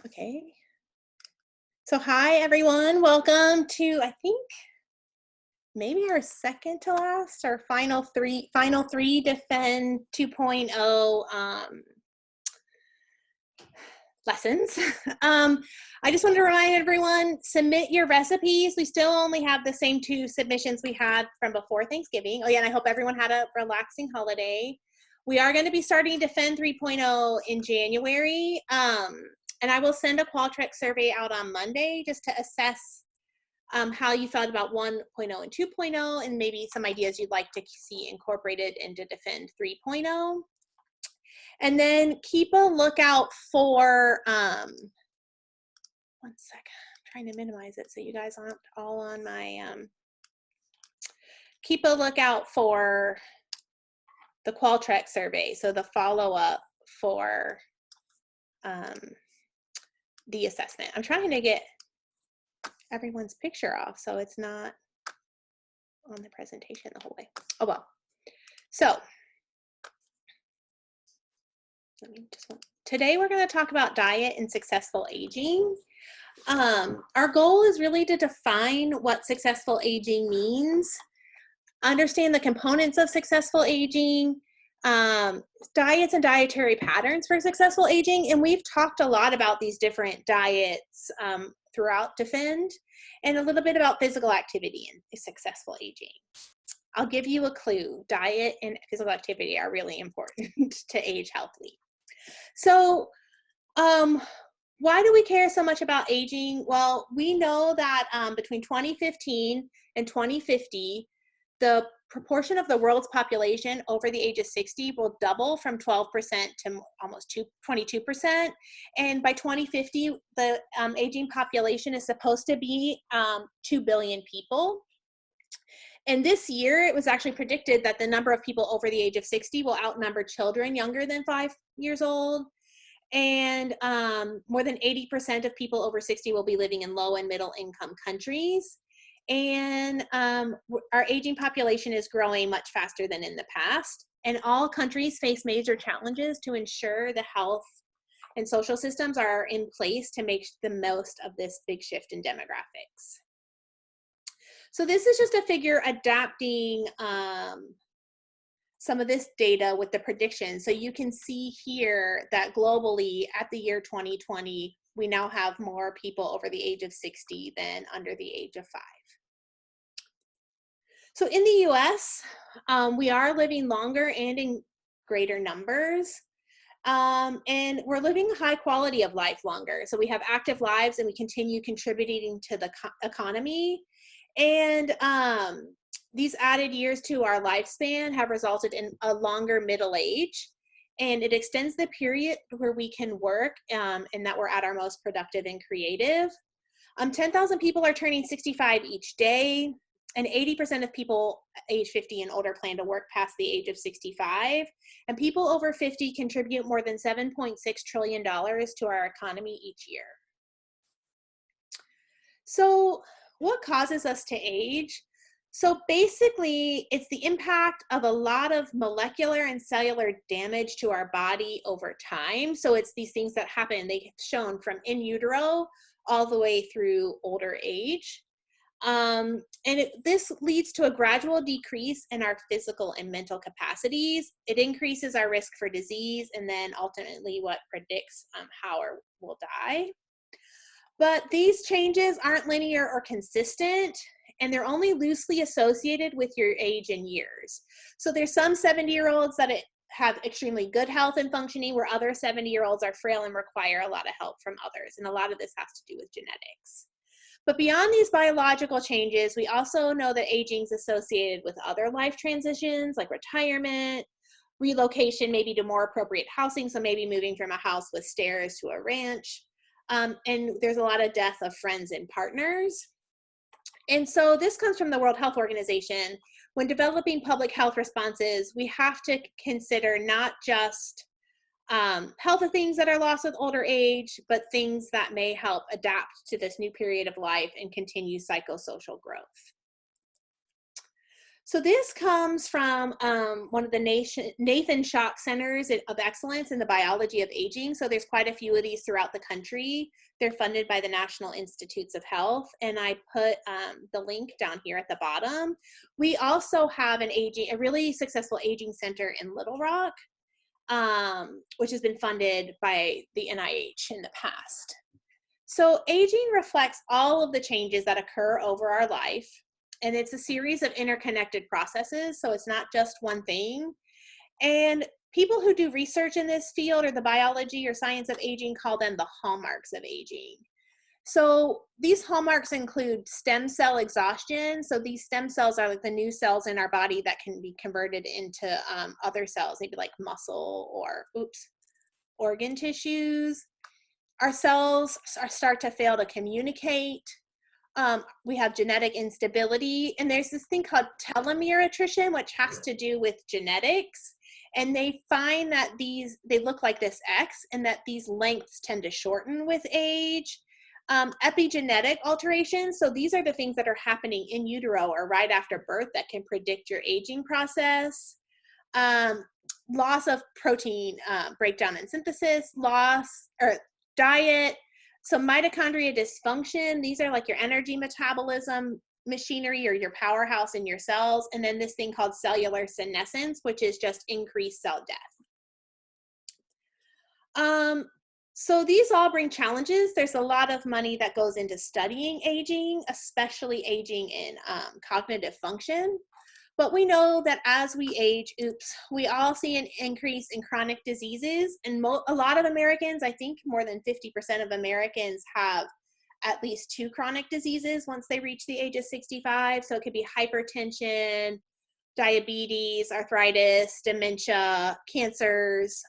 Okay. So hi everyone, welcome to I think maybe our second to last or final three DFEND 2.0 lessons. I just want to remind everyone, submit your recipes. We still only have the same 2 submissions we had from before Thanksgiving. Oh yeah, and I hope everyone had a relaxing holiday. We are going to be starting DFEND 3.0 in January. And I will send a Qualtrics survey out on Monday just to assess how you thought about 1.0 and 2.0 and maybe some ideas you'd like to see incorporated into DFEND 3.0. And then keep a lookout for, one second, I'm trying to minimize it so you guys aren't all on my, keep a lookout for the Qualtrics survey, so the follow-up for the assessment. I'm trying to get everyone's picture off so it's not on the presentation the whole way. Oh well. So today we're going to talk about diet and successful aging. Our goal is really to define what successful aging means, understand the components of successful aging, diets and dietary patterns for successful aging, and we've talked a lot about these different diets throughout DFEND, and a little bit about physical activity and successful aging. I'll give you a clue. Diet and physical activity are really important to age healthily. So why do we care so much about aging? Well, we know that between 2015 and 2050, the proportion of the world's population over the age of 60 will double from 12% to almost 22%. And by 2050, the aging population is supposed to be 2 billion people. And this year, it was actually predicted that the number of people over the age of 60 will outnumber children younger than 5 years old. And more than 80% of people over 60 will be living in low and middle income countries. And our aging population is growing much faster than in the past. And all countries face major challenges to ensure the health and social systems are in place to make the most of this big shift in demographics. So this is just a figure adapting some of this data with the predictions. So you can see here that globally at the year 2020, we now have more people over the age of 60 than under the age of 5. So in the US, we are living longer and in greater numbers. And we're living a high quality of life longer. So we have active lives and we continue contributing to the economy. And these added years to our lifespan have resulted in a longer middle age, and it extends the period where we can work and that we're at our most productive and creative. 10,000 people are turning 65 each day, and 80% of people age 50 and older plan to work past the age of 65. And people over 50 contribute more than $7.6 trillion to our economy each year. So what causes us to age? So basically, it's the impact of a lot of molecular and cellular damage to our body over time. So it's these things that happen, they've shown from in utero all the way through older age. This leads to a gradual decrease in our physical and mental capacities. It increases our risk for disease, and then ultimately what predicts how we'll die. But these changes aren't linear or consistent, and they're only loosely associated with your age and years. So there's some 70-year-olds that have extremely good health and functioning, where other 70-year-olds are frail and require a lot of help from others. And a lot of this has to do with genetics. But beyond these biological changes, we also know that aging is associated with other life transitions like retirement, relocation, maybe to more appropriate housing. So maybe moving from a house with stairs to a ranch. And there's a lot of death of friends and partners. And so this comes from the World Health Organization. When developing public health responses, we have to consider not just health of things that are lost with older age, but things that may help adapt to this new period of life and continue psychosocial growth. So this comes from one of the Nathan Shock Centers of Excellence in the Biology of Aging. So there's quite a few of these throughout the country. They're funded by the National Institutes of Health, and I put the link down here at the bottom. We also have a really successful aging center in Little Rock, which has been funded by the NIH in the past. So aging reflects all of the changes that occur over our life. And it's a series of interconnected processes, so it's not just one thing. And people who do research in this field or the biology or science of aging call them the hallmarks of aging. So these hallmarks include stem cell exhaustion. So these stem cells are like the new cells in our body that can be converted into other cells, maybe like muscle or organ tissues. Our cells start to fail to communicate. We have genetic instability, and there's this thing called telomere attrition, which has to do with genetics. And they find that they look like this X, and that these lengths tend to shorten with age. Epigenetic alterations, so these are the things that are happening in utero or right after birth that can predict your aging process. Loss of protein breakdown and synthesis, diet. So mitochondria dysfunction, these are like your energy metabolism machinery or your powerhouse in your cells. And then this thing called cellular senescence, which is just increased cell death. So these all bring challenges. There's a lot of money that goes into studying aging, especially aging in cognitive function. But we know that as we age, we all see an increase in chronic diseases. And a lot of Americans, I think more than 50% of Americans have at least 2 chronic diseases once they reach the age of 65. So it could be hypertension, diabetes, arthritis, dementia, cancers.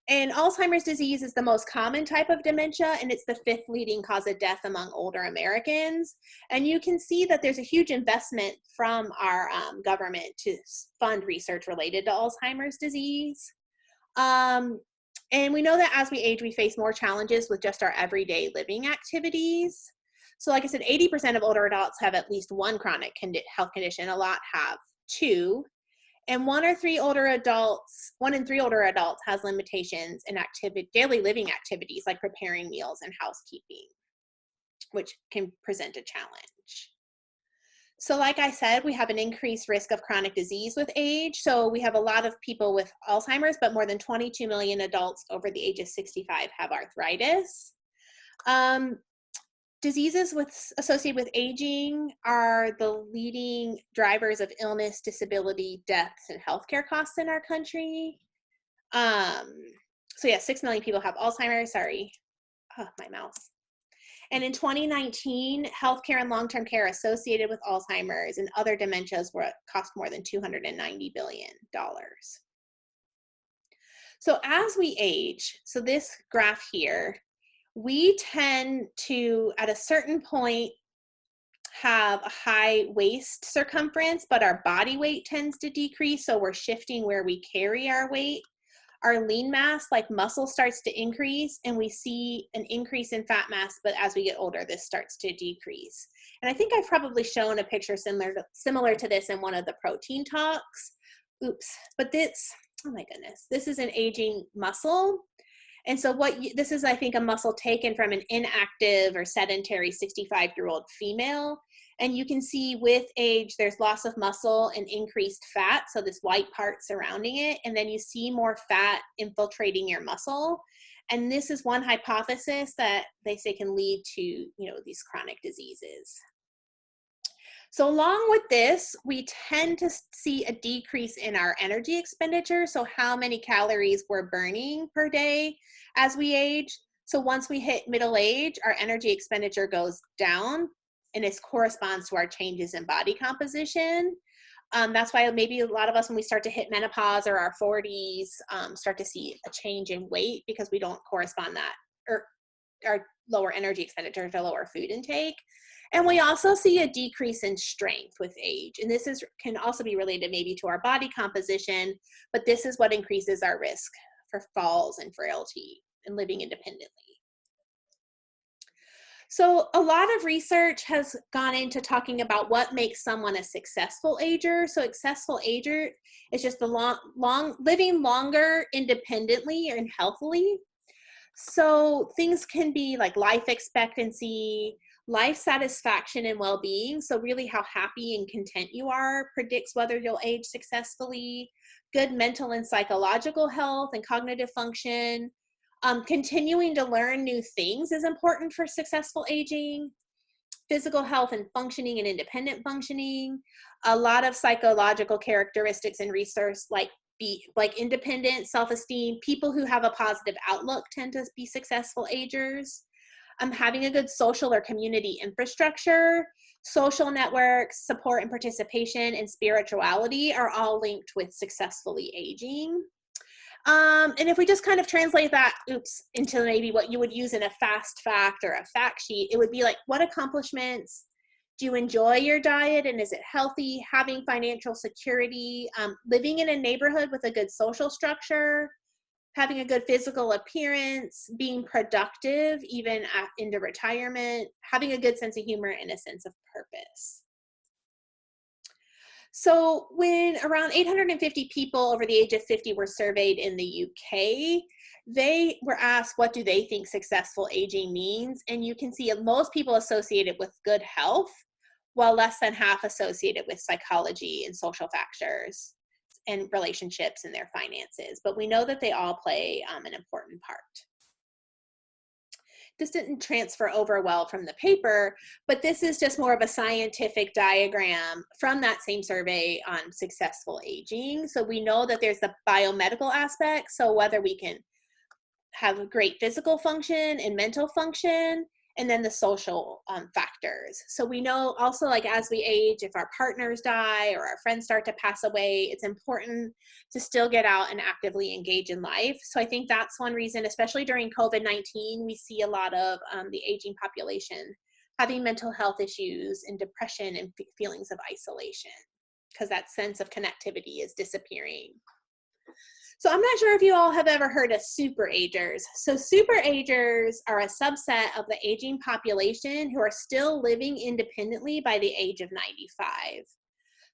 And Alzheimer's disease is the most common type of dementia, and it's the 5th leading cause of death among older Americans. And you can see that there's a huge investment from our government to fund research related to Alzheimer's disease. And we know that as we age, we face more challenges with just our everyday living activities. So like I said, 80% of older adults have at least one chronic health condition. A lot have 2. And 1 in 3 older adults has limitations in daily living activities like preparing meals and housekeeping, which can present a challenge. So like I said, we have an increased risk of chronic disease with age. So we have a lot of people with Alzheimer's, but more than 22 million adults over the age of 65 have arthritis. Diseases associated with aging are the leading drivers of illness, disability, deaths, and healthcare costs in our country. So yeah, 6 million people have Alzheimer's, sorry, my mouse. And in 2019, healthcare and long-term care associated with Alzheimer's and other dementias cost more than $290 billion. So as we age, so this graph here, we tend to, at a certain point, have a high waist circumference, but our body weight tends to decrease, so we're shifting where we carry our weight. Our lean mass, like muscle, starts to increase, and we see an increase in fat mass, but as we get older, this starts to decrease. And I think I've probably shown a picture similar to this in one of the protein talks. But this, oh my goodness, this is an aging muscle. And so this is, I think, a muscle taken from an inactive or sedentary 65-year-old female. And you can see with age, there's loss of muscle and increased fat. So this white part surrounding it, and then you see more fat infiltrating your muscle. And this is one hypothesis that they say can lead to, these chronic diseases. So along with this, we tend to see a decrease in our energy expenditure. So how many calories we're burning per day as we age. So once we hit middle age, our energy expenditure goes down, and it corresponds to our changes in body composition. That's why maybe a lot of us, when we start to hit menopause or our 40s, start to see a change in weight because we don't correspond that, or our lower energy expenditure to lower food intake. And we also see a decrease in strength with age. And this can also be related maybe to our body composition, but this is what increases our risk for falls and frailty and living independently. So a lot of research has gone into talking about what makes someone a successful ager. So successful ager is just the living longer independently and healthily. So things can be like life expectancy, life satisfaction and well-being. So really how happy and content you are predicts whether you'll age successfully. Good mental and psychological health and cognitive function. Continuing to learn new things is important for successful aging. Physical health and functioning and independent functioning. A lot of psychological characteristics and research like independent, self-esteem. People who have a positive outlook tend to be successful agers. Having a good social or community infrastructure, social networks, support and participation, and spirituality are all linked with successfully aging. And if we just kind of translate that, into maybe what you would use in a fast fact or a fact sheet, it would be like, what accomplishments do you enjoy your diet and is it healthy? Having financial security, living in a neighborhood with a good social structure, having a good physical appearance, being productive even into retirement, having a good sense of humor and a sense of purpose. So when around 850 people over the age of 50 were surveyed in the UK, they were asked what do they think successful aging means, and you can see most people associated with good health, while less than half associated with psychology and social factors and relationships and their finances. But we know that they all play an important part. This didn't transfer over well from the paper, but this is just more of a scientific diagram from that same survey on successful aging. So we know that there's the biomedical aspect, so whether we can have great physical function and mental function, and then the social factors. So we know also, like, as we age, if our partners die or our friends start to pass away, it's important to still get out and actively engage in life. So I think that's one reason, especially during COVID-19, we see a lot of the aging population having mental health issues and depression and feelings of isolation, because that sense of connectivity is disappearing. So I'm not sure if you all have ever heard of superagers. So superagers are a subset of the aging population who are still living independently by the age of 95.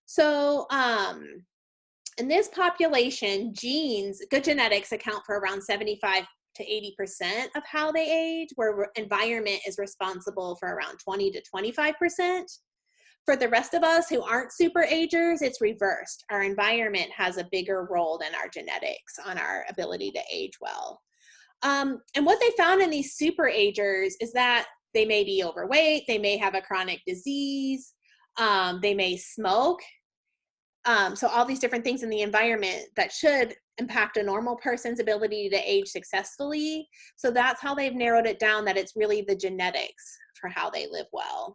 So in this population, genes, good genetics account for around 75 to 80% of how they age, where environment is responsible for around 20 to 25%. For the rest of us who aren't superagers, it's reversed. Our environment has a bigger role than our genetics on our ability to age well. And what they found in these superagers is that they may be overweight, they may have a chronic disease, they may smoke. So all these different things in the environment that should impact a normal person's ability to age successfully. So that's how they've narrowed it down, that it's really the genetics for how they live well.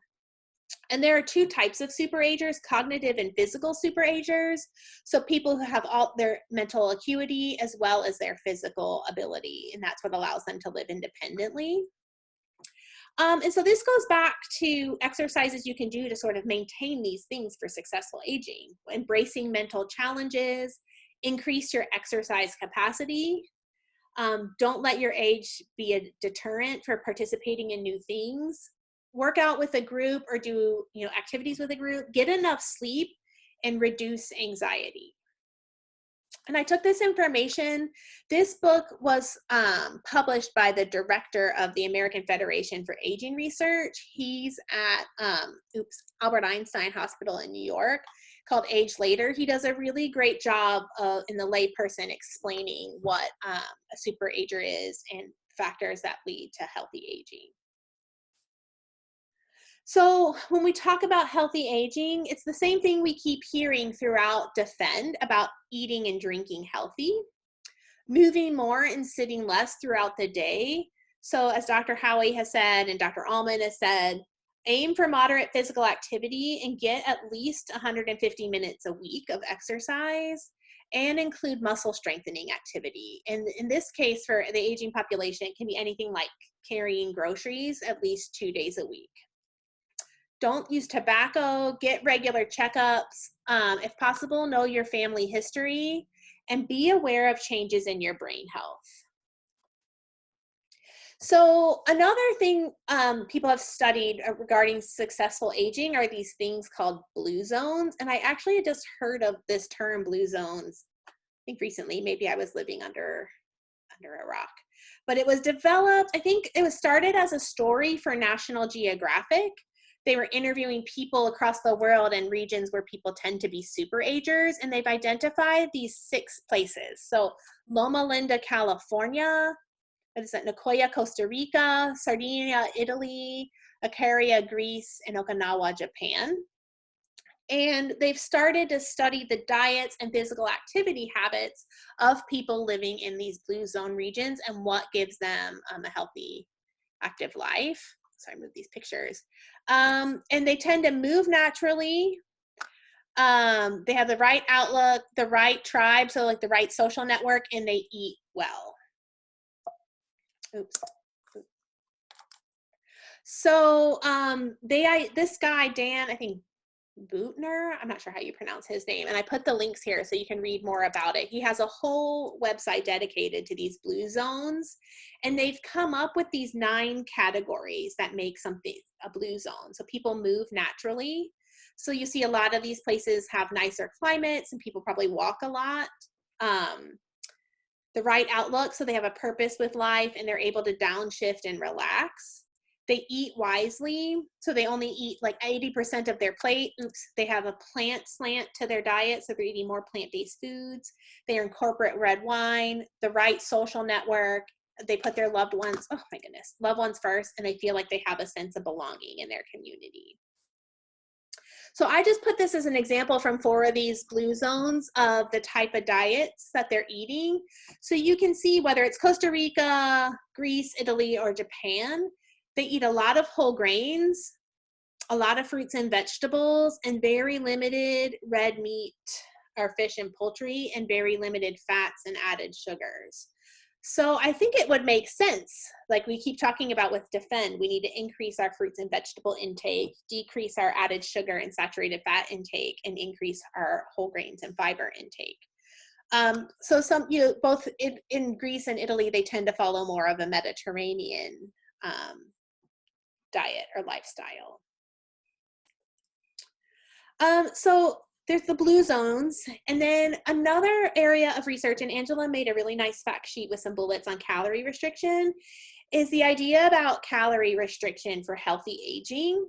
And there are two types of superagers, cognitive and physical superagers. So people who have all their mental acuity as well as their physical ability, and that's what allows them to live independently. And so this goes back to exercises you can do to sort of maintain these things for successful aging. Embracing mental challenges, increase your exercise capacity. Don't let your age be a deterrent for participating in new things. Work out with a group or do activities with a group, get enough sleep, and reduce anxiety. And I took this information. This book was published by the director of the American Federation for Aging Research. He's at Albert Einstein Hospital in New York, called Age Later. He does a really great job in the layperson explaining what a superager is and factors that lead to healthy aging. So when we talk about healthy aging, it's the same thing we keep hearing throughout DFEND about eating and drinking healthy, moving more and sitting less throughout the day. So as Dr. Howie has said and Dr. Allman has said, aim for moderate physical activity and get at least 150 minutes a week of exercise, and include muscle strengthening activity. And in this case, for the aging population, it can be anything like carrying groceries at least 2 days a week. Don't use tobacco, get regular checkups. If possible, know your family history and be aware of changes in your brain health. So another thing people have studied regarding successful aging are these things called blue zones. And I actually had just heard of this term, blue zones, I think recently. Maybe I was living under a rock. But it was developed, I think it was started as a story for National Geographic. They were interviewing people across the world in regions where people tend to be super agers, and they've identified these 6 places. So Loma Linda, California, what is that, Nicoya, Costa Rica, Sardinia, Italy, Icaria, Greece, and Okinawa, Japan. And they've started to study the diets and physical activity habits of people living in these blue zone regions and what gives them a healthy, active life. Sorry, I moved these pictures. And they tend to move naturally. They have the right outlook, the right tribe, so like the right social network, and they eat well. Oops. So this guy, Dan, I think Bootner, I'm not sure how you pronounce his name, and I put the links here so you can read more about it. He has a whole website dedicated to these blue zones, and they've come up with these 9 categories that make something a blue zone. So people move naturally. So you see a lot of these places have nicer climates and people probably walk a lot. The right outlook, so they have a purpose with life and they're able to downshift and relax. They eat wisely, so they only eat like 80% of their plate. Oops, they have a plant slant to their diet, so they're eating more plant-based foods. They incorporate red wine, the right social network. They put their loved ones, oh my goodness, loved ones first, and they feel like they have a sense of belonging in their community. So I just put this as an example from 4 of these blue zones of the type of diets that they're eating. So you can see whether it's Costa Rica, Greece, Italy, or Japan, they eat a lot of whole grains, a lot of fruits and vegetables, and very limited red meat or fish and poultry, and very limited fats and added sugars. So I think it would make sense, like we keep talking about with DFEND, we need to increase our fruits and vegetable intake, decrease our added sugar and saturated fat intake, and increase our whole grains and fiber intake. So some, both in Greece and Italy, they tend to follow more of a Mediterranean diet or lifestyle. So there's the blue zones, and then another area of research, and Angela made a really nice fact sheet with some bullets on calorie restriction, is the idea about calorie restriction for healthy aging.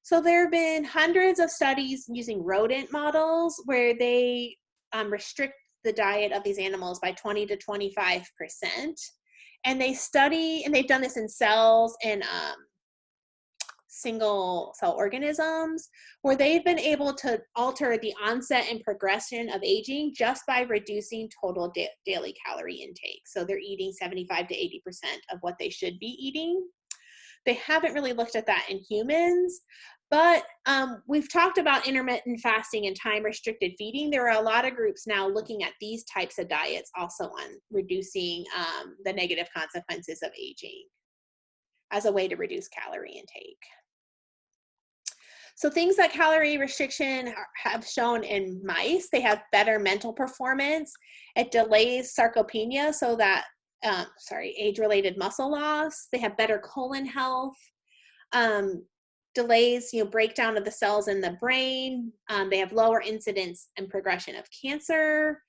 So there have been hundreds of studies using rodent models where they restrict the diet of these animals by 20 to 25%. And they study, and they've done this in cells and single cell organisms, where they've been able to alter the onset and progression of aging just by reducing total daily calorie intake. So they're eating 75 to 80% of what they should be eating. They haven't really looked at that in humans, but we've talked about intermittent fasting and time-restricted feeding. There are a lot of groups now looking at these types of diets also on reducing the negative consequences of aging as a way to reduce calorie intake. So things that calorie restriction have shown in mice, they have better mental performance. It delays sarcopenia, so that, age-related muscle loss. They have better colon health, delays, breakdown of the cells in the brain. They have lower incidence and progression of cancer,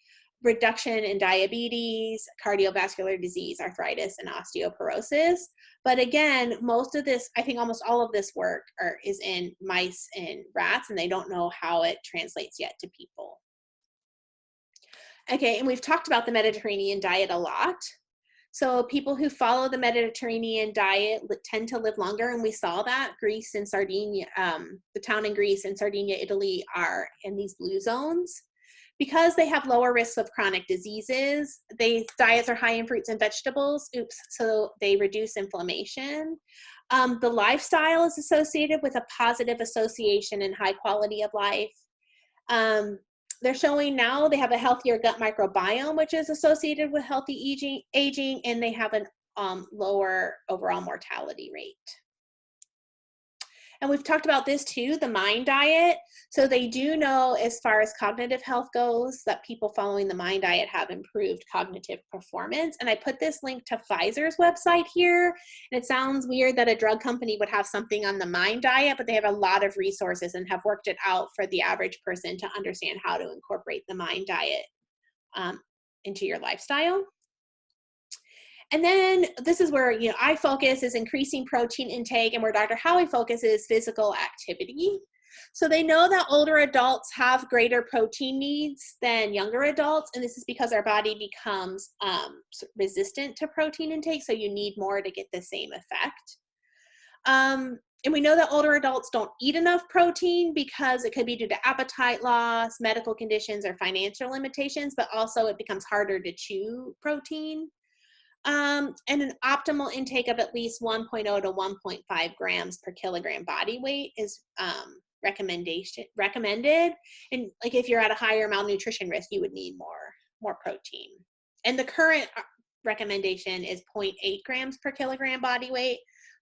reduction in diabetes, cardiovascular disease, arthritis, and osteoporosis. But again, most of this, I think almost all of this work is in mice and rats, and they don't know how it translates yet to people. Okay, and we've talked about the Mediterranean diet a lot. So people who follow the Mediterranean diet tend to live longer, and we saw that Greece and Sardinia, the town in Greece and Sardinia, Italy are in these blue zones. Because they have lower risks of chronic diseases, diets are high in fruits and vegetables, so they reduce inflammation. The lifestyle is associated with a positive association and high quality of life. They're showing now they have a healthier gut microbiome, which is associated with healthy aging, and they have an lower overall mortality rate. And we've talked about this too, the MIND diet. So they do know, as far as cognitive health goes, that people following the MIND diet have improved cognitive performance. And I put this link to Pfizer's website here. And it sounds weird that a drug company would have something on the MIND diet, but they have a lot of resources and have worked it out for the average person to understand how to incorporate the MIND diet into your lifestyle. And then this is where, you know, I focus is increasing protein intake, and where Dr. Howie focuses physical activity. So they know that older adults have greater protein needs than younger adults, and this is because our body becomes resistant to protein intake, so you need more to get the same effect. And we know that older adults don't eat enough protein because it could be due to appetite loss, medical conditions, or financial limitations, but also it becomes harder to chew protein. And an optimal intake of at least 1.0 to 1.5 grams per kilogram body weight is recommended. And like if you're at a higher malnutrition risk, you would need more protein. And the current recommendation is 0.8 grams per kilogram body weight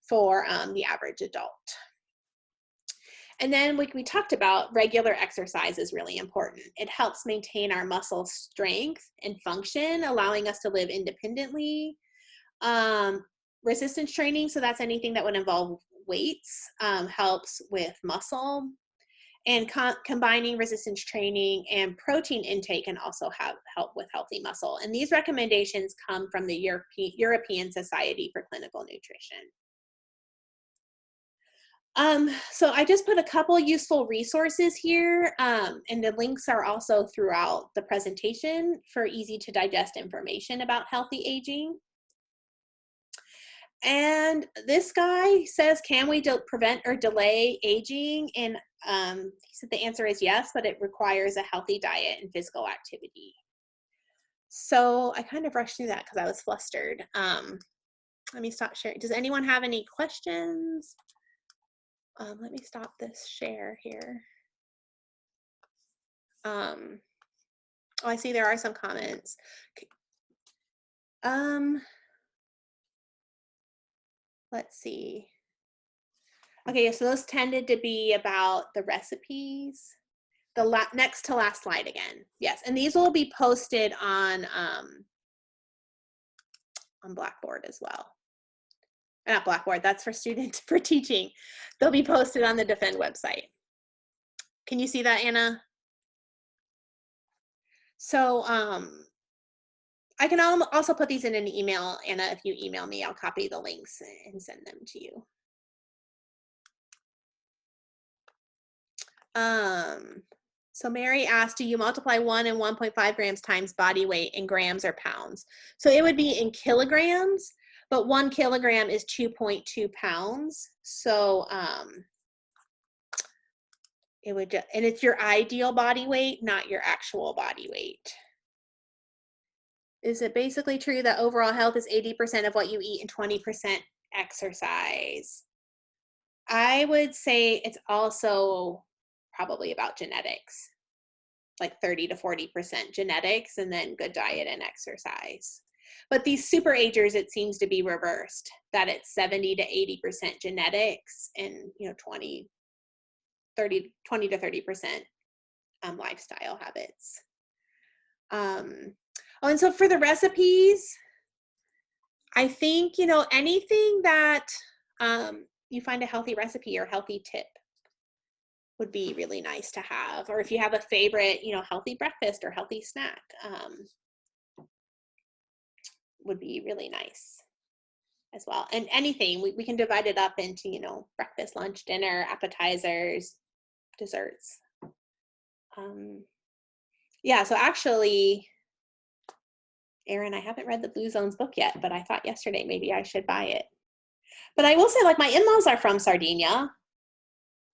for the average adult. And then like we talked about, regular exercise is really important. It helps maintain our muscle strength and function, allowing us to live independently. Resistance training, so that's anything that would involve weights, helps with muscle. And combining resistance training and protein intake can also help with healthy muscle. And these recommendations come from the European Society for Clinical Nutrition. So I just put a couple useful resources here, and the links are also throughout the presentation for easy to digest information about healthy aging. And this guy says, can we prevent or delay aging? And he said the answer is yes, but it requires a healthy diet and physical activity. So I kind of rushed through that because I was flustered. Let me stop sharing. Does anyone have any questions? Let me stop this share here. Oh, I see there are some comments. Let's see. Okay, so those tended to be about the recipes. The next to last slide again. Yes, and these will be posted on Blackboard as well. Not Blackboard, that's for students, for teaching. They'll be posted on the DFEND website. Can you see that, Anna? So I can also put these in an email, Anna. If you email me, I'll copy the links and send them to you. So Mary asked, do you multiply 1 and 1.5 grams times body weight in grams or pounds? So it would be in kilograms, but 1 kilogram is 2.2 pounds. So it would just, and it's your ideal body weight, not your actual body weight. Is it basically true that overall health is 80% of what you eat and 20% exercise? I would say it's also probably about genetics, like 30 to 40% genetics, and then good diet and exercise. But these super agers, it seems to be reversed, that it's 70 to 80% genetics and 20 to 30% lifestyle habits. Oh, and so for the recipes, I think, anything that you find a healthy recipe or healthy tip would be really nice to have. Or if you have a favorite, healthy breakfast or healthy snack, would be really nice as well. And anything, we can divide it up into, breakfast, lunch, dinner, appetizers, desserts. Yeah, so actually, Erin, I haven't read the Blue Zones book yet, but I thought yesterday maybe I should buy it. But I will say, like, my in-laws are from Sardinia,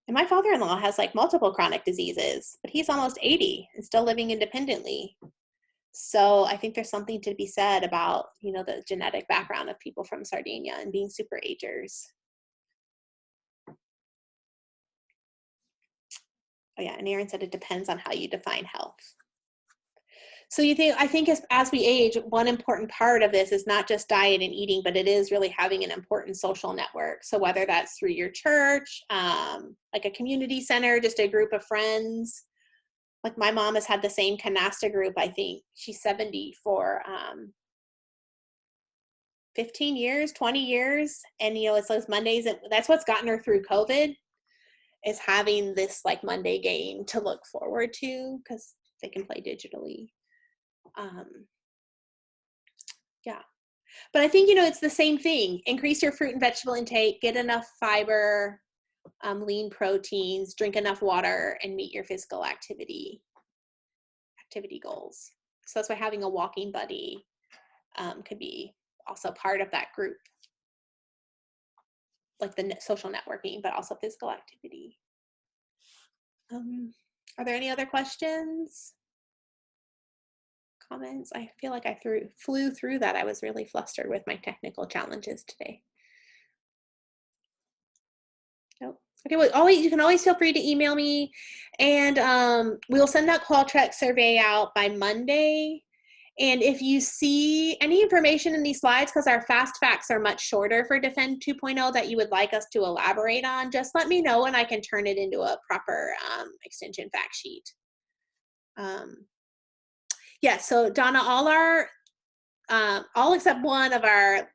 and my father-in-law has like multiple chronic diseases, but he's almost 80 and still living independently. So I think there's something to be said about, the genetic background of people from Sardinia and being super agers. Oh yeah, and Erin said it depends on how you define health. So I think as we age, one important part of this is not just diet and eating, but it is really having an important social network. So whether that's through your church, like a community center, just a group of friends. Like my mom has had the same canasta group, I think she's 70 for 15 years, 20 years. And, you know, it's those Mondays, and that's what's gotten her through COVID, is having this like Monday game to look forward to because they can play digitally. Yeah. But I think, you know, it's the same thing. Increase your fruit and vegetable intake, get enough fiber, lean proteins, drink enough water, and meet your physical activity goals. So that's why having a walking buddy could be also part of that group, like the social networking, but also physical activity. Are there any other questions? Comments? I feel like I flew through that. I was really flustered with my technical challenges today. Nope. Okay, well, you can always feel free to email me, and we'll send that Qualtrics survey out by Monday. And if you see any information in these slides, because our fast facts are much shorter for DFEND 2.0 that you would like us to elaborate on, just let me know and I can turn it into a proper extension fact sheet. Yeah, so Donna, all except one of our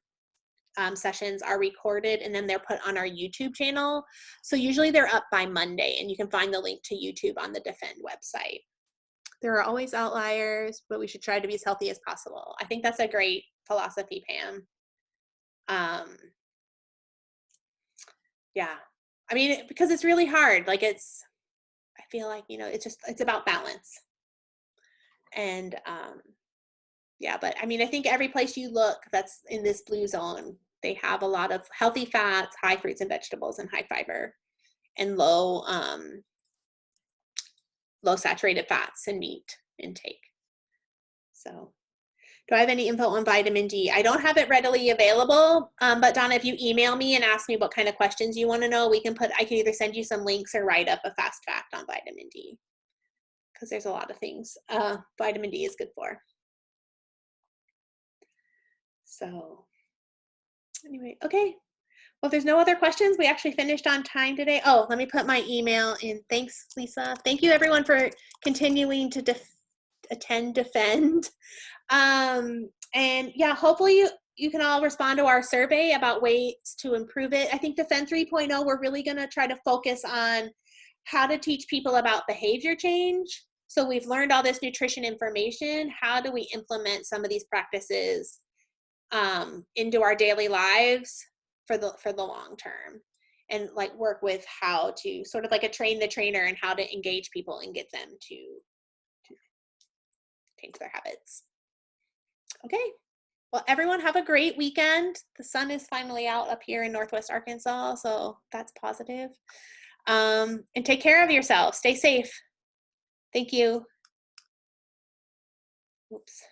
sessions are recorded and then they're put on our YouTube channel. So usually they're up by Monday, and you can find the link to YouTube on the DFEND website. There are always outliers, but we should try to be as healthy as possible. I think that's a great philosophy, Pam. Yeah, I mean, because it's really hard. Like I feel like, you know, it's about balance. And yeah, but I mean, I think every place you look that's in this blue zone, they have a lot of healthy fats, high fruits and vegetables, and high fiber, and low saturated fats and meat intake. So do I have any info on vitamin D? I don't have it readily available, but Donna, if you email me and ask me what kind of questions you want to know, I can either send you some links or write up a fast fact on vitamin D, because there's a lot of things vitamin D is good for. So anyway, okay. Well, if there's no other questions, we actually finished on time today. Oh, let me put my email in. Thanks, Lisa. Thank you, everyone, for continuing to attend DFEND. And yeah, hopefully you can all respond to our survey about ways to improve it. I think DFEND 3.0, we're really going to try to focus on how to teach people about behavior change. So we've learned all this nutrition information. How do we implement some of these practices into our daily lives for the long term, and like work with how to sort of like a train the trainer and how to engage people and get them to change their habits. Okay, well, everyone have a great weekend. The sun is finally out up here in Northwest Arkansas, so that's positive. And take care of yourself. Stay safe. Thank you. Oops.